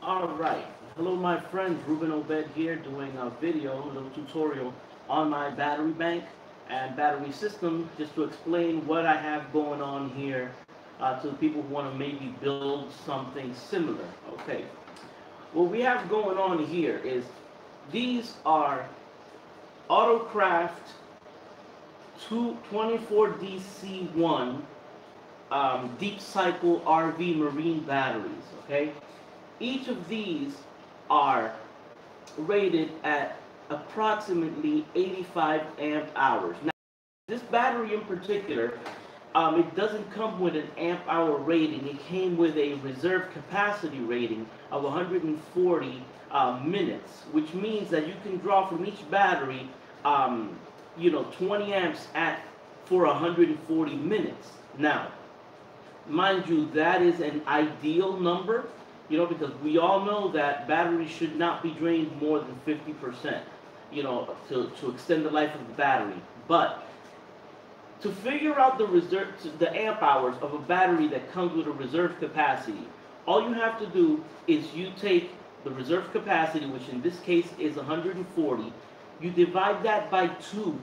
All right. Hello, my friends. Ruben Obed here doing a video, a little tutorial on my battery bank and battery system just to explain what I have going on here to the people who want to maybe build something similar. Okay. What we have going on here is these are Autocraft 24DC1 deep cycle RV marine batteries. Okay. Each of these are rated at approximately 85 amp hours. Now, this battery in particular, it doesn't come with an amp hour rating. It came with a reserve capacity rating of 140 minutes, which means that you can draw from each battery, 20 amps for 140 minutes. Now, mind you, that is an ideal number, because we all know that batteries should not be drained more than 50%, to extend the life of the battery. But to figure out the amp hours of a battery that comes with a reserve capacity, all you have to do is you take the reserve capacity, which in this case is 140, you divide that by 2,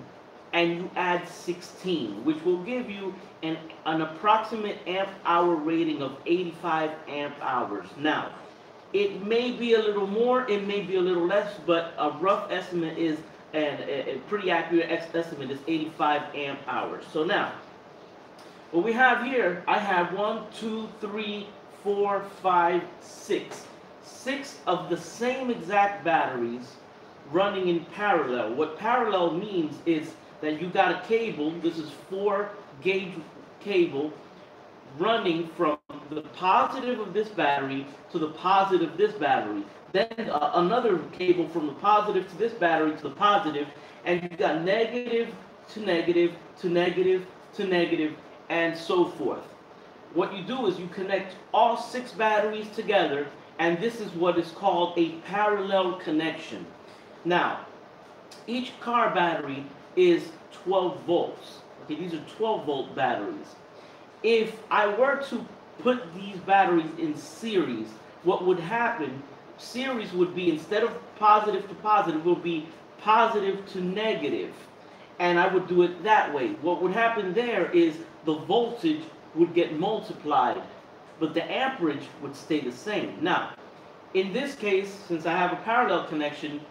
and you add 16, which will give you an approximate amp hour rating of 85 amp hours. Now, it may be a little more, it may be a little less, but a rough estimate is, and a pretty accurate estimate is 85 amp hours. So now, what we have here, I have 1, 2, 3, 4, 5, 6. 6 of the same exact batteries running in parallel. What parallel means is that you got a cable, this is 4-gauge cable, running from the positive of this battery to the positive of this battery. Then another cable from the positive to this battery to the positive, and you've got negative to negative to negative to negative, and so forth. What you do is you connect all 6 batteries together, and this is what is called a parallel connection. Now, each car battery is 12 volts. Okay, these are 12-volt batteries. If I were to put these batteries in series, what would happen, series would be, instead of positive to positive, will be positive to negative. And I would do it that way. What would happen there is the voltage would get multiplied, but the amperage would stay the same. Now, in this case, since I have a parallel connection,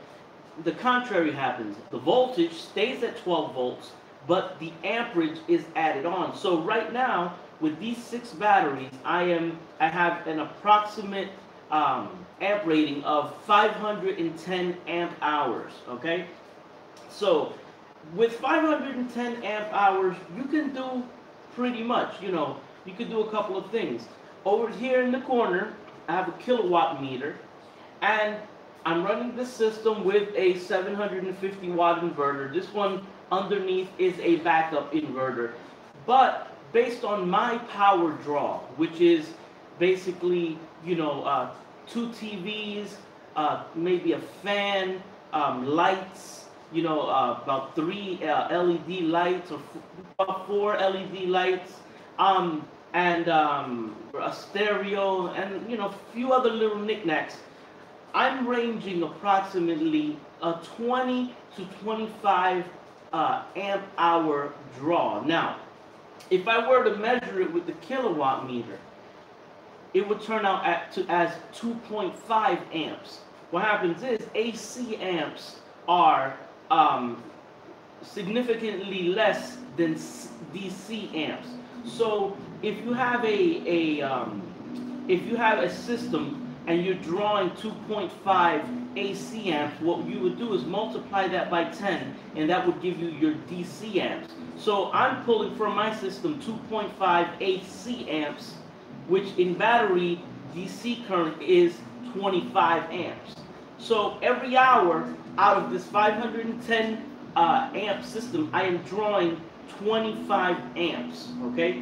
the contrary happens. The voltage stays at 12 volts, but the amperage is added on. So right now, with these 6 batteries, I have an approximate amp rating of 510 amp hours. Okay, so with 510 amp hours, you can do pretty much. You can do a couple of things. Over here in the corner, I have a kilowatt meter, and I'm running this system with a 750 watt inverter. This one underneath is a backup inverter. But based on my power draw, which is basically, 2 TVs, maybe a fan, lights, about 3 LED lights, or 4 LED lights, and a stereo, and, a few other little knickknacks. I'm ranging approximately a 20 to 25 amp hour draw. Now, if I were to measure it with the kilowatt meter, it would turn out as 2.5 amps. What happens is AC amps are significantly less than DC amps. So if you have a system and you're drawing 2.5 AC amps, what you would do is multiply that by 10, and that would give you your DC amps. So I'm pulling from my system 2.5 AC amps, which in battery DC current is 25 amps. So every hour out of this 510 amp system, I am drawing 25 amps. Okay,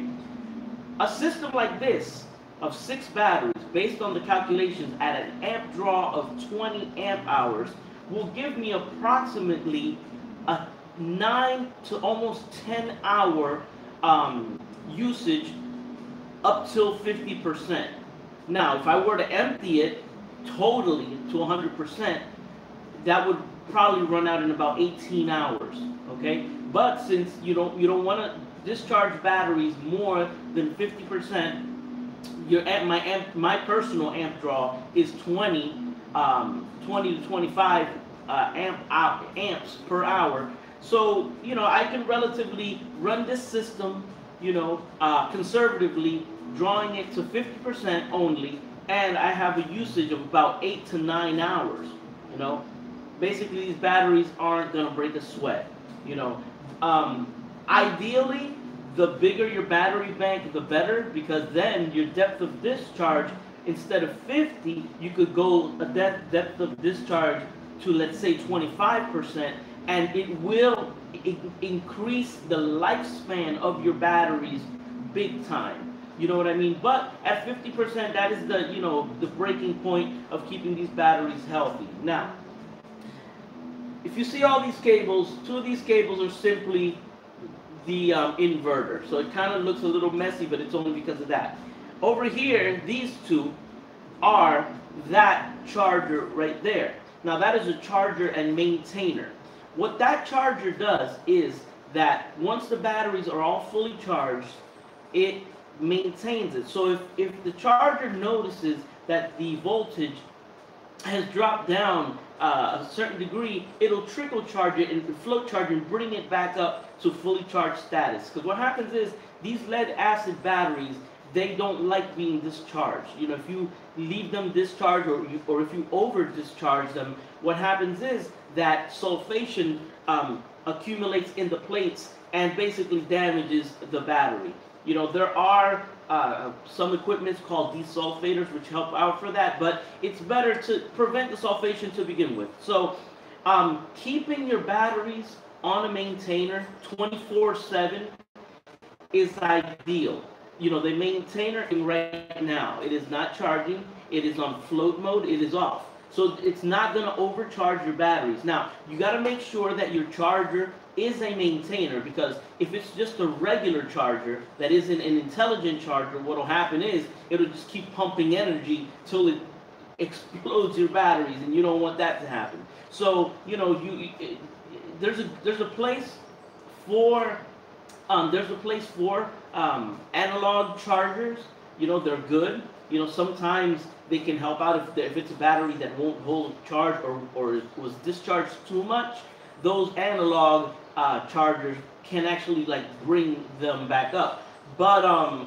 a system like this of 6 batteries, based on the calculations at an amp draw of 20 amp hours, will give me approximately a 9 to almost 10 hour usage up till 50%. Now, if I were to empty it, totally to 100%, that would probably run out in about 18 hours. Okay, but since you don't want to discharge batteries more than 50%, my personal amp draw is 20 to 25 amps per hour. So I can relatively run this system, conservatively, drawing it to 50% only, and I have a usage of about 8 to 9 hours. You know, basically these batteries aren't gonna break a sweat. You know, ideally, the bigger your battery bank, the better, because then your depth of discharge, instead of 50, you could go a depth of discharge to, let's say, 25%, and it will increase the lifespan of your batteries big time. You know what I mean? But at 50%, that is the breaking point of keeping these batteries healthy. Now, if you see all these cables, two of these cables are simply the inverter. So it kind of looks a little messy, but it's only because of that. Over here, these two are that charger right there. Now that is a charger and maintainer. What that charger does is that once the batteries are all fully charged, it maintains it. So if the charger notices that the voltage has dropped down a certain degree, it'll trickle charge it and float charge and bring it back up to fully charged status. Because what happens is these lead acid batteries, they don't like being discharged. If you leave them discharged or if you over discharge them, what happens is that sulfation accumulates in the plates and basically damages the battery. There are some equipments called desulfators which help out for that, but it's better to prevent the sulfation to begin with. So keeping your batteries on a maintainer 24/7 is ideal. The maintainer right now, it is not charging, it is on float mode, it is off. So it's not going to overcharge your batteries. Now, you got to make sure that your charger is a maintainer, because if it's just a regular charger that isn't an intelligent charger, what will happen is it'll just keep pumping energy till it explodes your batteries, and you don't want that to happen. So, there's a place for analog chargers. They're good. Sometimes they can help out if it's a battery that won't hold charge or was discharged too much. Those analog chargers can actually bring them back up. But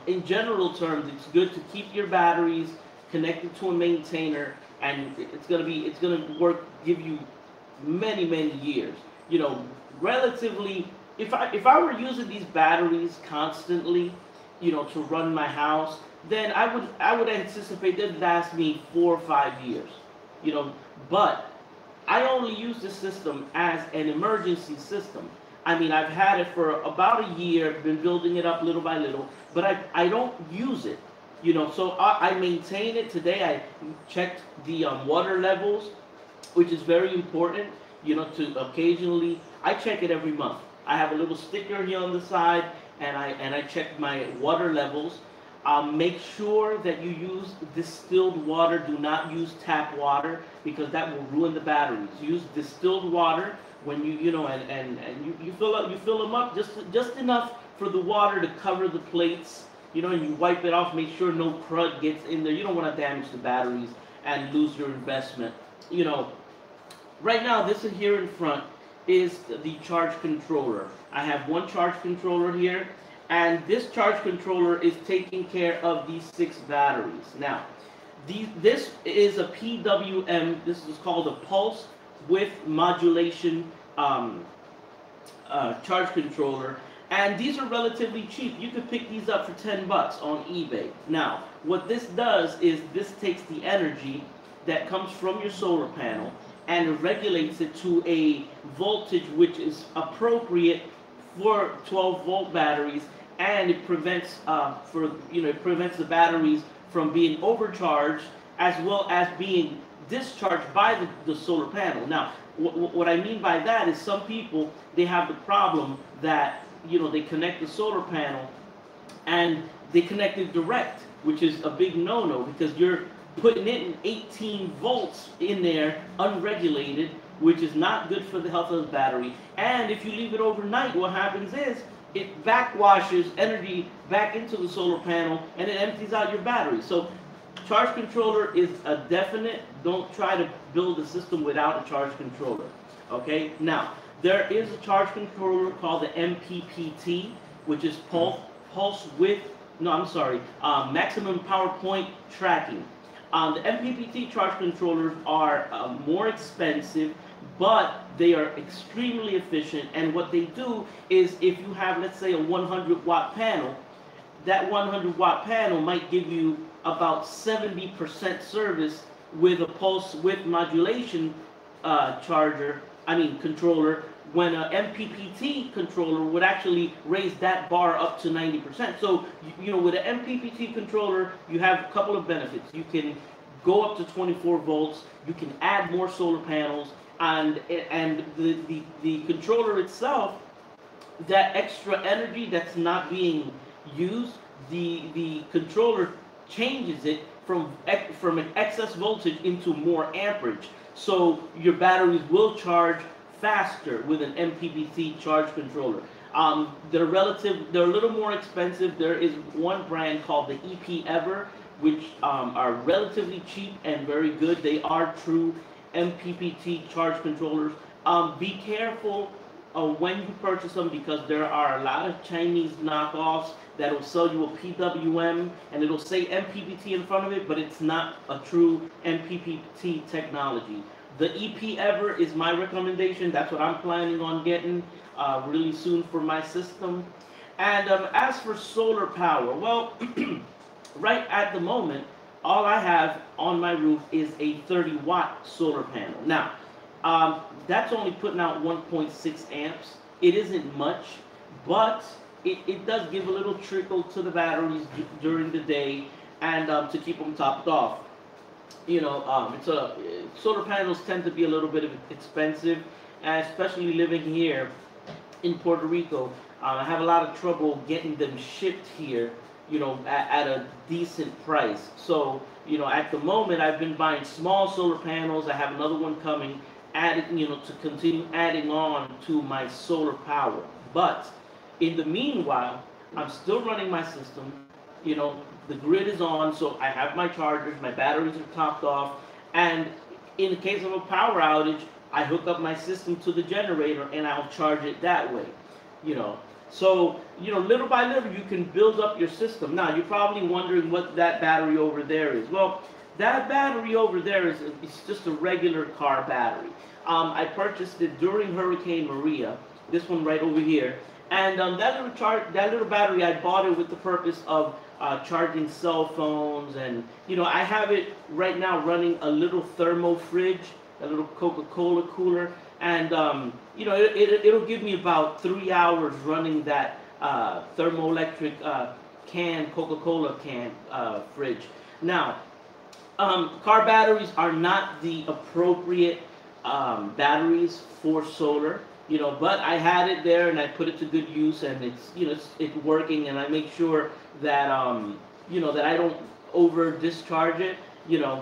in general terms, it's good to keep your batteries connected to a maintainer, and it's gonna give you many years. Relatively, if I were using these batteries constantly, to run my house, then I would anticipate they'd last me 4 or 5 years. But I only use this system as an emergency system. I mean, I've had it for about a year, been building it up little by little, but I don't use it. So I maintain it. Today I checked the water levels, which is very important. To occasionally, I check it every month. I have a little sticker here on the side, and I check my water levels. Make sure that you use distilled water. Do not use tap water, because that will ruin the batteries. Use distilled water when you fill them up just enough for the water to cover the plates. And you wipe it off. Make sure no crud gets in there. You don't want to damage the batteries and lose your investment. Right now, this here in front is the charge controller. I have one charge controller here, and this charge controller is taking care of these 6 batteries. Now, this is a PWM. This is called a pulse width modulation charge controller, and these are relatively cheap. You could pick these up for $10 on eBay. Now, what this does is this takes the energy that comes from your solar panel and regulates it to a voltage which is appropriate for 12-volt batteries, and it prevents it prevents the batteries from being overcharged as well as being discharged by the solar panel. Now, what I mean by that is some people, they have the problem that they connect the solar panel and they connect it direct, which is a big no-no, because putting it in 18 volts in there unregulated, which is not good for the health of the battery. And if you leave it overnight, what happens is it backwashes energy back into the solar panel and it empties out your battery. So charge controller is a definite. Don't try to build a system without a charge controller. Okay, now there is a charge controller called the MPPT, which is pulse width, no, I'm sorry, maximum power point tracking. The MPPT charge controllers are more expensive, but they are extremely efficient. And what they do is, if you have, let's say, a 100-watt panel, that 100-watt panel might give you about 70% service with a pulse width modulation controller, when an MPPT controller would actually raise that bar up to 90%. So, with an MPPT controller, you have a couple of benefits. You can go up to 24 volts, you can add more solar panels, and the controller itself, that extra energy that's not being used, the controller changes it from an excess voltage into more amperage. So your batteries will charge faster with an MPPT charge controller. They're a little more expensive. There is one brand called the EP-Ever, which are relatively cheap and very good. They are true MPPT charge controllers. Be careful when you purchase them, because there are a lot of Chinese knockoffs that will sell you a PWM and it'll say MPPT in front of it, but it's not a true MPPT technology. The EP-Ever is my recommendation. That's what I'm planning on getting really soon for my system. And as for solar power, well, right at the moment, all I have on my roof is a 30-watt solar panel. Now, that's only putting out 1.6 amps. It isn't much, but it does give a little trickle to the batteries during the day, and to keep them topped off. Solar panels tend to be a little bit expensive, and especially living here in Puerto Rico, I have a lot of trouble getting them shipped here, at a decent price. So, at the moment, I've been buying small solar panels. I have another one coming, to continue adding on to my solar power. But in the meanwhile, I'm still running my system. The grid is on, so I have my chargers, my batteries are topped off, and in the case of a power outage, I hook up my system to the generator and I'll charge it that way. So, little by little, you can build up your system. Now, you're probably wondering what that battery over there is. Well, that battery over there is just a regular car battery. I purchased it during Hurricane Maria, this one right over here. And that little battery, I bought it with the purpose of charging cell phones. And, I have it right now running a little thermo fridge, a little Coca-Cola cooler. And, it'll give me about 3 hours running that thermoelectric Coca-Cola can fridge. Now, car batteries are not the appropriate batteries for solar, but I had it there and I put it to good use, and it's working, and I make sure that that I don't over discharge it.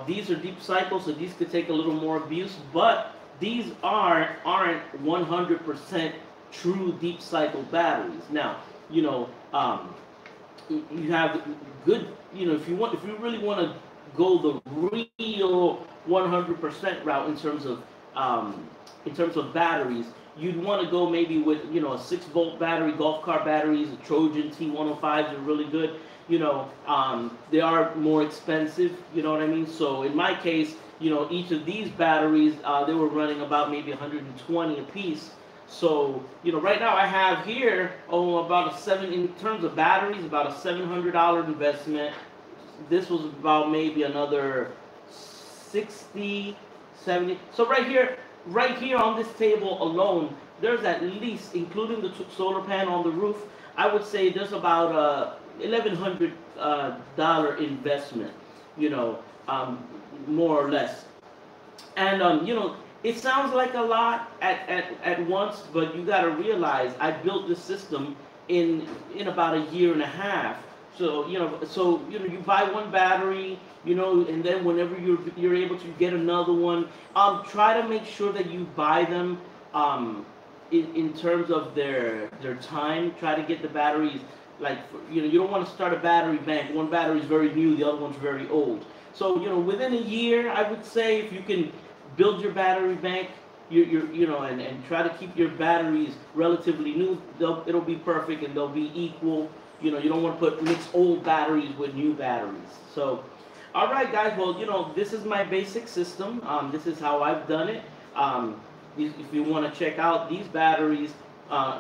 These are deep cycles, so these could take a little more abuse, but these aren't 100% true deep cycle batteries. Now, you have good, if you really want to go the real 100% route in terms of batteries, you'd want to go maybe with a 6-volt battery. Golf car batteries, the Trojan T105s are really good. They are more expensive. You know what I mean? So in my case, each of these batteries, they were running about maybe 120 a piece. So, right now I have here, in terms of batteries, about a $700 investment. This was about maybe another 60, 70. So right here on this table alone, there's at least, including the solar panel on the roof, I would say there's about a $1,100 investment, more or less. And it sounds like a lot at once, but you got to realize I built this system in about a year and a half. So you buy one battery, and then whenever you're able to get another one, try to make sure that you buy them in terms of their time. Try to get the batteries like you don't want to start a battery bank. One battery is very new, the other one's very old. So within a year, I would say if you can build your battery bank, and try to keep your batteries relatively new, it'll be perfect and they'll be equal. You don't want to mix old batteries with new batteries. So, all right, guys. Well, this is my basic system. This is how I've done it. If you want to check out these batteries,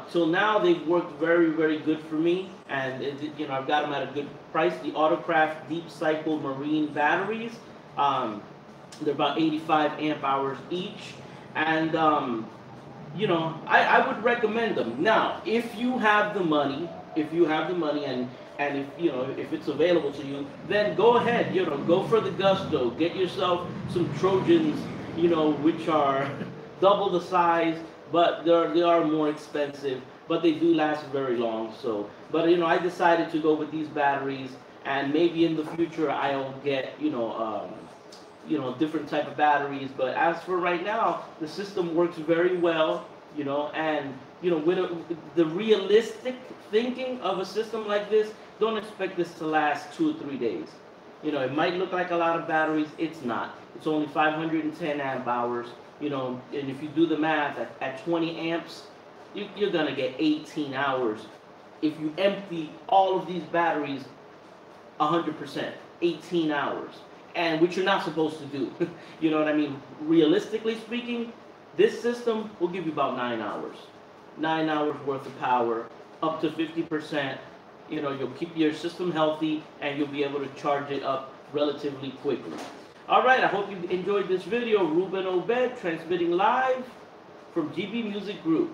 till now they've worked very, very good for me, and I've got them at a good price. The Autocraft Deep Cycle Marine batteries. They're about 85 amp hours each, and I would recommend them. Now, if you have the money, and if it's available to you, then go ahead, go for the gusto. Get yourself some Trojans, which are double the size, but they are more expensive, but they do last very long. So, but I decided to go with these batteries, and maybe in the future I'll get different type of batteries. But as for right now, the system works very well, and with the realistic thinking of a system like this, don't expect this to last 2 or 3 days. It might look like a lot of batteries. It's not. It's only 510 amp hours. And if you do the math at 20 amps, you're gonna get 18 hours. If you empty all of these batteries 100%, 18 hours, and which you're not supposed to do. You know what I mean? Realistically speaking, this system will give you about 9 hours. 9 hours worth of power, up to 50%. You'll keep your system healthy, and you'll be able to charge it up relatively quickly. All right, I hope you enjoyed this video. Ruben Obed, transmitting live from GB Music Group.